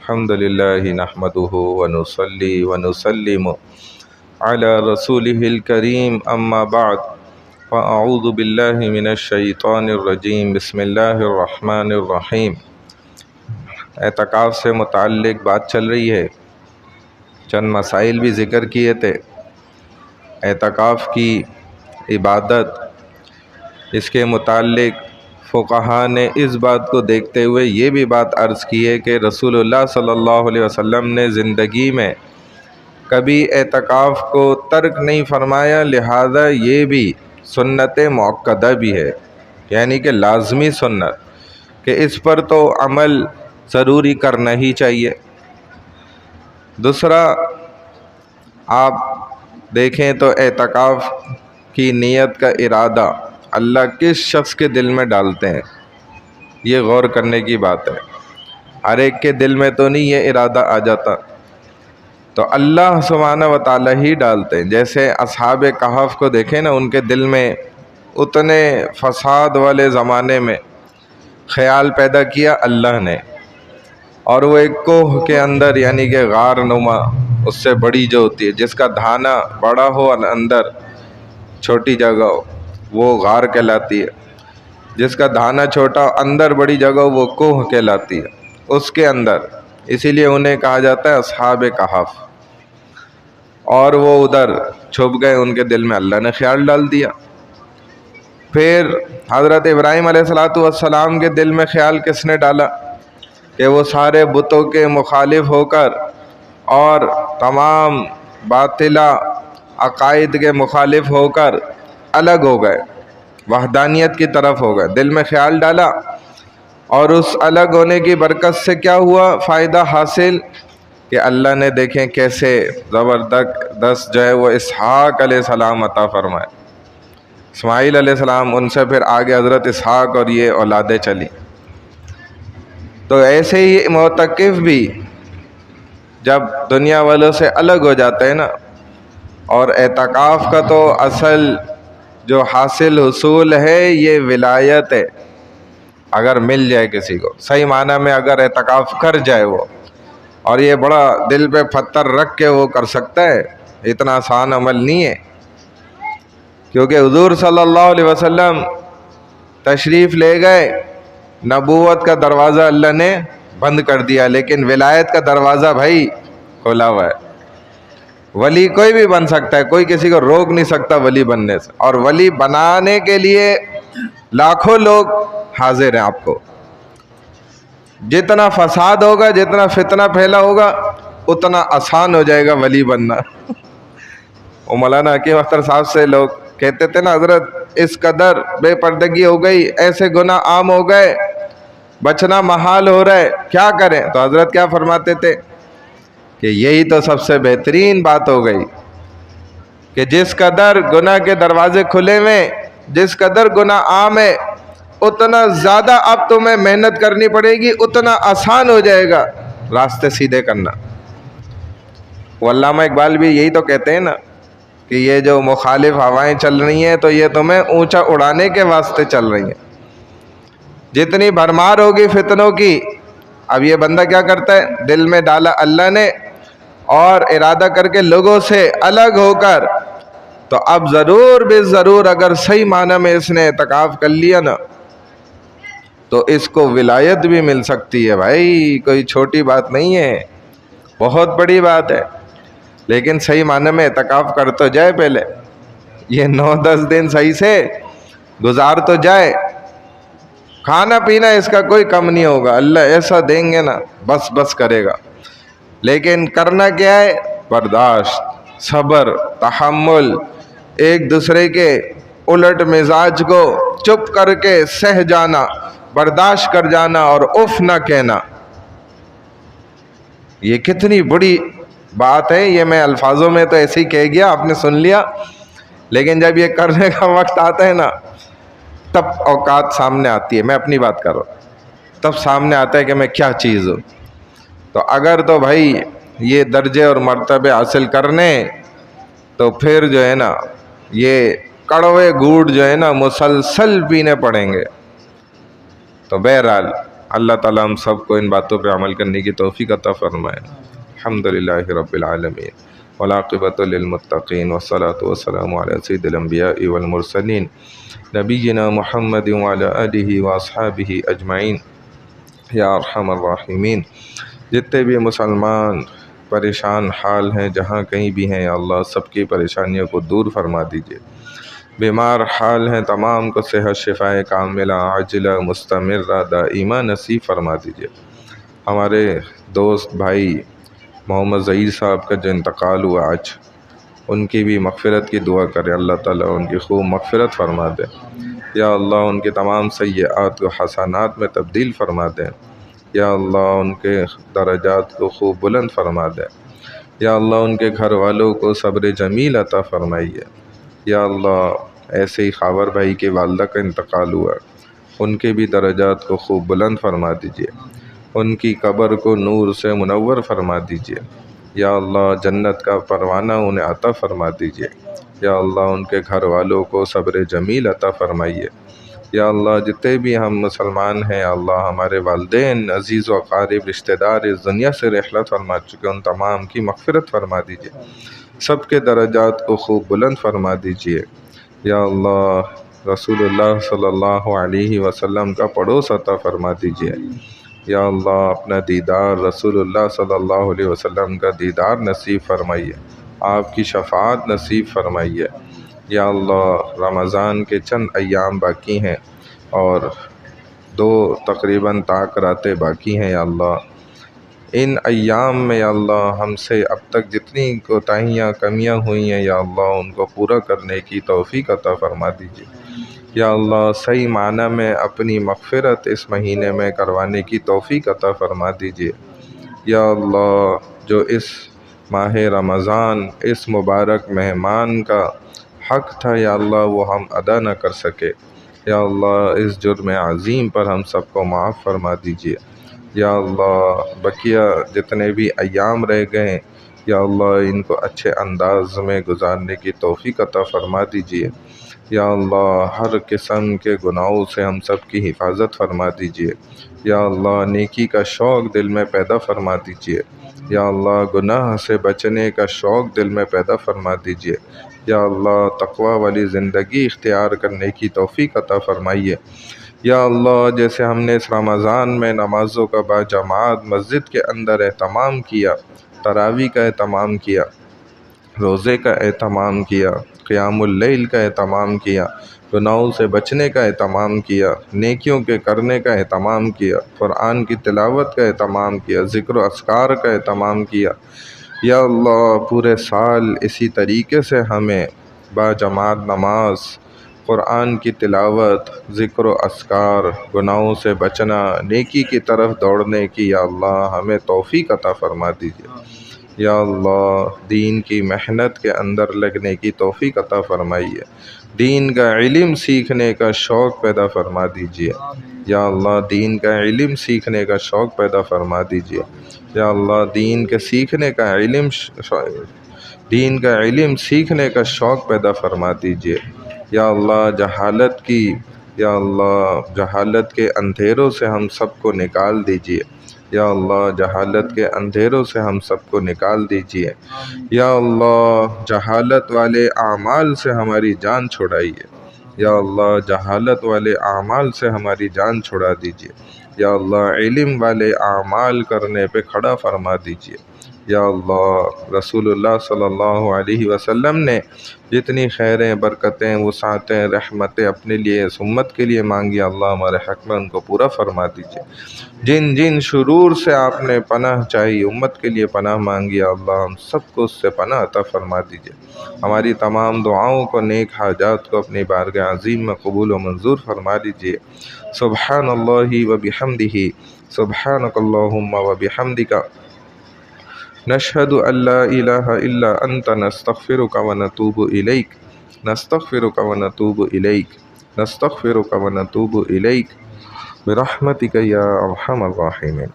الحمد لله نحمده ونصلي ونسلم على رسوله الكريم أما بعد فأعوذ بالله من الشیطان الرجیم بسم اللہ الرحمن الرحیم۔ اعتکاف سے متعلق بات چل رہی ہے، چند مسائل بھی ذکر کیے تھے۔ اعتکاف کی عبادت، اس کے متعلق فقہا نے اس بات کو دیکھتے ہوئے یہ بھی بات عرض کی ہے کہ رسول اللہ صلی اللہ علیہ وسلم نے زندگی میں کبھی اعتکاف کو ترک نہیں فرمایا، لہذا یہ بھی سنت مؤکدہ بھی ہے، یعنی کہ لازمی سنت، کہ اس پر تو عمل ضروری کرنا ہی چاہیے۔ دوسرا، آپ دیکھیں تو اعتکاف کی نیت کا ارادہ اللہ کس شخص کے دل میں ڈالتے ہیں، یہ غور کرنے کی بات ہے۔ ہر ایک کے دل میں تو نہیں یہ ارادہ آ جاتا، تو اللہ سبحانہ و تعالیٰ ہی ڈالتے ہیں۔ جیسے اصحاب کہف کو دیکھیں نا، ان کے دل میں اتنے فساد والے زمانے میں خیال پیدا کیا اللہ نے، اور وہ ایک کوہ کے اندر، یعنی کہ غار نما، اس سے بڑی جو ہوتی ہے، جس کا دھانا بڑا ہو اور اندر چھوٹی جگہ ہو، وہ غار کہلاتی ہے۔ جس کا دھانا چھوٹا اندر بڑی جگہ ہو، وہ کوہ کہلاتی ہے۔ اس کے اندر، اسی لیے انہیں کہا جاتا ہے اصحاب کہف۔ اور وہ ادھر چھپ گئے، ان کے دل میں اللہ نے خیال ڈال دیا۔ پھر حضرت ابراہیم علیہ السلام کے دل میں خیال کس نے ڈالا کہ وہ سارے بتوں کے مخالف ہو کر اور تمام باطلہ عقائد کے مخالف ہو کر الگ ہو گئے، وحدانیت کی طرف ہو گئے۔ دل میں خیال ڈالا، اور اس الگ ہونے کی برکت سے کیا ہوا فائدہ حاصل کہ اللہ نے دیکھیں کیسے زبردست جو ہے وہ اسحاق علیہ السلام عطا فرمائے، اسماعیل علیہ السلام، ان سے پھر آگے حضرت اسحاق اور یہ اولادیں چلی۔ تو ایسے ہی معتکف بھی جب دنیا والوں سے الگ ہو جاتے ہیں نا، اور اعتکاف کا تو اصل جو حاصل حصول ہے یہ ولایت ہے۔ اگر مل جائے کسی کو صحیح معنی میں، اگر اعتکاف کر جائے وہ، اور یہ بڑا دل پہ پتھر رکھ کے وہ کر سکتا ہے، اتنا آسان عمل نہیں ہے، کیونکہ حضور صلی اللہ علیہ وسلم تشریف لے گئے، نبوت کا دروازہ اللہ نے بند کر دیا، لیکن ولایت کا دروازہ بھائی کھولا ہوا ہے۔ ولی کوئی بھی بن سکتا ہے، کوئی کسی کو روک نہیں سکتا ولی بننے سے، اور ولی بنانے کے لیے لاکھوں لوگ حاضر ہیں۔ آپ کو جتنا فساد ہوگا، جتنا فتنہ پھیلا ہوگا، اتنا آسان ہو جائے گا ولی بننا۔ وہ مولانا حکیم اختر صاحب سے لوگ کہتے تھے نا، حضرت اس قدر بے پردگی ہو گئی، ایسے گناہ عام ہو گئے، بچنا محال ہو رہا ہے، کیا کریں؟ تو حضرت کیا فرماتے تھے کہ یہی تو سب سے بہترین بات ہو گئی کہ جس قدر گناہ کے دروازے کھلے ہوئے، جس قدر گناہ عام ہے، اتنا زیادہ اب تمہیں محنت کرنی پڑے گی، اتنا آسان ہو جائے گا راستے سیدھے کرنا۔ وہ علامہ اقبال بھی یہی تو کہتے ہیں نا کہ یہ جو مخالف ہوائیں چل رہی ہیں تو یہ تمہیں اونچا اڑانے کے واسطے چل رہی ہیں۔ جتنی بھرمار ہوگی فتنوں کی، اب یہ بندہ کیا کرتا ہے، دل میں ڈالا اللہ نے، اور ارادہ کر کے لوگوں سے الگ ہو کر، تو اب ضرور بے ضرور اگر صحیح معنی میں اس نے اعتکاف کر لیا نا، تو اس کو ولایت بھی مل سکتی ہے۔ بھائی کوئی چھوٹی بات نہیں ہے، بہت بڑی بات ہے۔ لیکن صحیح معنی میں اعتکاف کر تو جائے، پہلے یہ 9-10 دن صحیح سے گزار تو جائے، کھانا پینا اس کا کوئی کم نہیں ہوگا، اللہ ایسا دیں گے نا بس بس کرے گا۔ لیکن کرنا کیا ہے، برداشت، صبر، تحمل، ایک دوسرے کے الٹ مزاج کو چپ کر کے سہ جانا، برداشت کر جانا، اور اف نہ کہنا۔ یہ کتنی بڑی بات ہے، یہ میں الفاظوں میں تو ایسے ہی کہہ گیا، آپ نے سن لیا، لیکن جب یہ کرنے کا وقت آتا ہے نا، تب اوقات سامنے آتی ہے۔ میں اپنی بات کر رہا ہوں، تب سامنے آتا ہے کہ میں کیا چیز ہوں۔ تو اگر تو بھائی یہ درجے اور مرتبے حاصل کرنے، تو پھر جو ہے نا یہ کڑوے گھونٹ جو ہے نا مسلسل پینے پڑیں گے۔ تو بہرحال اللہ تعالیٰ ہم سب کو ان باتوں پہ عمل کرنے کی توفیق عطا فرمائے۔ الحمدللہ رب العالمین والعاقبۃ للمتقین والصلاۃ والسلام علی سید الانبیاء والمرسلین نبینا محمد وعلی آلہ واصحابہ اجمعین یا ارحم الراحمین۔ جتنے بھی مسلمان پریشان حال ہیں جہاں کہیں بھی ہیں یا اللہ سب کی پریشانیوں کو دور فرما دیجیے۔ بیمار حال ہیں تمام کو صحت شفائے کاملہ عاجلہ مستمرہ دائمہ نصیب فرما دیجیے۔ ہمارے دوست بھائی محمد ظہیر صاحب کا جو انتقال ہوا آج، ان کی بھی مغفرت کی دعا کرے، اللہ تعالیٰ ان کی خوب مغفرت فرما دے۔ یا اللہ ان کے تمام سیئات کو حسنات میں تبدیل فرما دے۔ یا اللہ ان کے درجات کو خوب بلند فرما دے۔ یا اللہ ان کے گھر والوں کو صبر جمیل عطا فرمائیے۔ یا اللہ ایسے ہی خاور بھائی کے والدہ کا انتقال ہوا، ان کے بھی درجات کو خوب بلند فرما دیجیے، ان کی قبر کو نور سے منور فرما دیجیے۔ یا اللہ جنت کا پروانہ انہیں عطا فرما دیجیے۔ یا اللہ ان کے گھر والوں کو صبر جمیل عطا فرمائیے۔ یا اللہ جتنے بھی ہم مسلمان ہیں، اللہ ہمارے والدین عزیز و اقارب رشتہ دار اس دنیا سے رحلت فرما چکے، ان تمام کی مغفرت فرما دیجیے، سب کے درجات کو خوب بلند فرما دیجیے۔ یا اللہ رسول اللہ صلی اللہ علیہ وسلم کا پڑوس عطا فرما دیجیے۔ یا اللہ اپنا دیدار رسول اللہ صلی اللہ علیہ وسلم کا دیدار نصیب فرمائیے، آپ کی شفاعت نصیب فرمائیے۔ یا اللہ رمضان کے چند ایام باقی ہیں اور 2 تقریباً طاق راتیں باقی ہیں۔ یا اللہ ان ایام میں یا اللہ ہم سے اب تک جتنی کوتاہیاں کمیاں ہوئی ہیں یا اللہ ان کو پورا کرنے کی توفیق عطا فرما دیجیے۔ یا اللہ صحیح معنی میں اپنی مغفرت اس مہینے میں کروانے کی توفیق عطا فرما دیجیے۔ یا اللہ جو اس ماہ رمضان اس مبارک مہمان کا حق تھا یا اللہ وہ ہم ادا نہ کر سکے، یا اللہ اس جرم عظیم پر ہم سب کو معاف فرما دیجیے۔ یا اللہ بقیہ جتنے بھی ایام رہ گئے یا اللہ ان کو اچھے انداز میں گزارنے کی توفیق عطا فرما دیجیے۔ یا اللہ ہر قسم کے گناہوں سے ہم سب کی حفاظت فرما دیجیے۔ یا اللہ نیکی کا شوق دل میں پیدا فرما دیجیے۔ یا اللہ گناہ سے بچنے کا شوق دل میں پیدا فرما دیجیے۔ یا اللہ تقوی والی زندگی اختیار کرنے کی توفیق عطا فرمائیے۔ یا اللہ جیسے ہم نے اس رمضان میں نمازوں کا باجماعت مسجد کے اندر اہتمام کیا، تراویح کا اہتمام کیا، روزے کا اہتمام کیا، قیام اللیل کا اہتمام کیا، گناہوں سے بچنے کا اہتمام کیا، نیکیوں کے کرنے کا اہتمام کیا، قرآن کی تلاوت کا اہتمام کیا، ذکر و اذکار کا اہتمام کیا، یا اللہ پورے سال اسی طریقے سے ہمیں باجماعت نماز، قرآن کی تلاوت، ذکر و اذکار، گناہوں سے بچنا، نیکی کی طرف دوڑنے کی یا اللہ ہمیں توفیق عطا فرما دیجیے۔ یا اللہ دین کی محنت کے اندر لگنے کی توفیق عطا فرمائیے، دین کا علم سیکھنے کا شوق پیدا فرما دیجیے۔ یا اللہ دین کا علم سیکھنے کا شوق پیدا فرما دیجیے۔ یا اللہ دین کے سیکھنے کا علم سیکھنے کا شوق پیدا فرما دیجیے۔ یا اللہ جہالت کے اندھیروں سے ہم سب کو نکال دیجیے۔ یا اللہ جہالت کے اندھیروں سے ہم سب کو نکال دیجیے۔ یا اللہ جہالت والے اعمال سے ہماری جان چھڑائیے۔ یا اللہ جہالت والے اعمال سے ہماری جان چھڑا دیجیے۔ یا اللہ علم والے اعمال کرنے پہ کھڑا فرما دیجیے۔ یا اللہ رسول اللہ صلی اللہ علیہ وسلم نے جتنی خیریں، برکتیں، وسعتیں، رحمتیں اپنے لیے اس امت کے لیے مانگی، اللہ ہمارے حق میں ان کو پورا فرما دیجیے۔ جن جن شرور سے آپ نے پناہ چاہی، امت کے لیے پناہ مانگی، اللہ ہم سب کو اس سے پناہ عطا فرما دیجیے۔ ہماری تمام دعاؤں کو، نیک حاجات کو اپنی بارگاہ عظیم میں قبول و منظور فرما دیجیے۔ سبحان اللہ و بحمدہ، سبحانک اللہم و بحمدک، نشہد ان لا الہ الا انت، نستغفرک و نتوب الیک، نستغفرک و نتوب الیک، نستغفرک و نتوب الیک، برحمتک یا ارحم الراحمین۔